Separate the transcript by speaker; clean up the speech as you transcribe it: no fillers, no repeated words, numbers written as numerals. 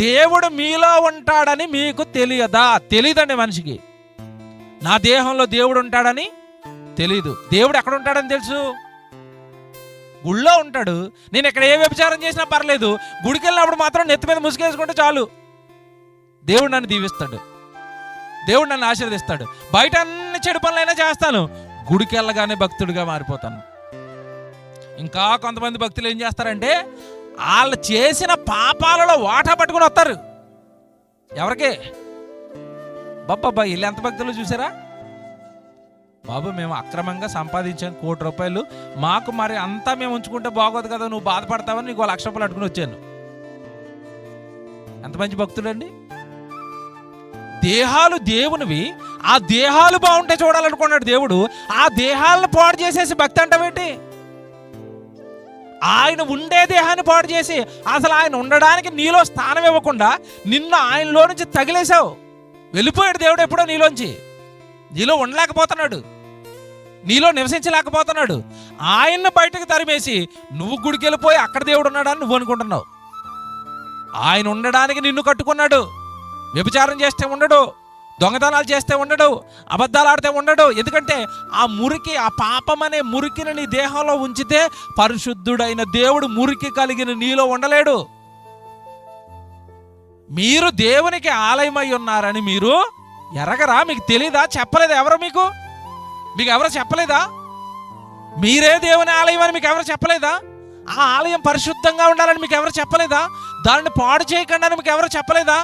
Speaker 1: దేవుడు మీలో ఉంటాడని మీకు తెలియదా? తెలియదండి మనిషికి. నా దేహంలో దేవుడు ఉంటాడని తెలీదు. దేవుడు ఎక్కడ ఉంటాడని తెలుసు? గుళ్ళో ఉంటాడు. నేను ఇక్కడ ఏ వ్యభిచారం చేసినా పర్లేదు, గుడికి వెళ్ళినప్పుడు మాత్రం నెత్తి మీద ముసుగేసుకుంటే చాలు, దేవుడు నన్ను దీవిస్తాడు, దేవుడు నన్ను ఆశీర్వదిస్తాడు. బయట అన్ని చెడు పనులైనా చేస్తాను, గుడికి వెళ్ళగానే భక్తుడిగా మారిపోతాను. ఇంకా కొంతమంది భక్తులు ఏం చేస్తారంటే వాళ్ళు చేసిన పాపాలలో వాటా పట్టుకుని వస్తారు. ఎవరికి? బాబా వీళ్ళు ఎంత భక్తులు చూసారా? బాబు మేము అక్రమంగా సంపాదించాను ₹1,00,00,000, మాకు మరి అంతా మేము ఉంచుకుంటే బాగోదు కదా, నువ్వు బాధపడతావని నీకు ₹1,00,000 అట్టుకుని వచ్చాను. ఎంత మంచి భక్తుడండి. దేహాలు దేవునివి, ఆ దేహాలు బాగుంటే చూడాలనుకున్నాడు దేవుడు. ఆ దేహాలను పాడు చేసేసి భక్తి అంటావేంటి? ఆయన ఉండే దేహాన్ని పాడు చేసి అసలు ఆయన ఉండడానికి నీలో స్థానం ఇవ్వకుండా నిన్ను ఆయనలో నుంచి తగిలేసావు. వెళ్ళిపోయాడు దేవుడు ఎప్పుడో నీలోంచి. నీలో ఉండలేకపోతున్నాడు, నీలో నివసించలేకపోతున్నాడు. ఆయన్ని బయటకు తరిమేసి నువ్వు గుడికి వెళ్ళిపోయి అక్కడ దేవుడు ఉన్నాడని నువ్వు అనుకుంటున్నావు. ఆయన ఉండడానికి నిన్ను కట్టుకున్నాడు. వ్యభిచారం చేస్తే ఉండడు, దొంగతనాలు చేస్తే ఉండడు, అబద్ధాలు ఆడితే ఉండడు. ఎందుకంటే ఆ మురికి, ఆ పాపం అనే మురికిని నీ దేహంలో ఉంచితే పరిశుద్ధుడైన దేవుడు మురికి కలిగిన నీలో ఉండలేడు. మీరు దేవునికి ఆలయమై ఉన్నారని మీరు ఎరగరా? మీకు తెలీదా? చెప్పలేదా ఎవరు? మీకు ఎవరు చెప్పలేదా? మీరే దేవుని ఆలయం అని మీకు ఎవరు చెప్పలేదా? ఆ ఆలయం పరిశుద్ధంగా ఉండాలని మీకు ఎవరు చెప్పలేదా? దాన్ని పాడు చేయకుండా మీకు ఎవరు చెప్పలేదా?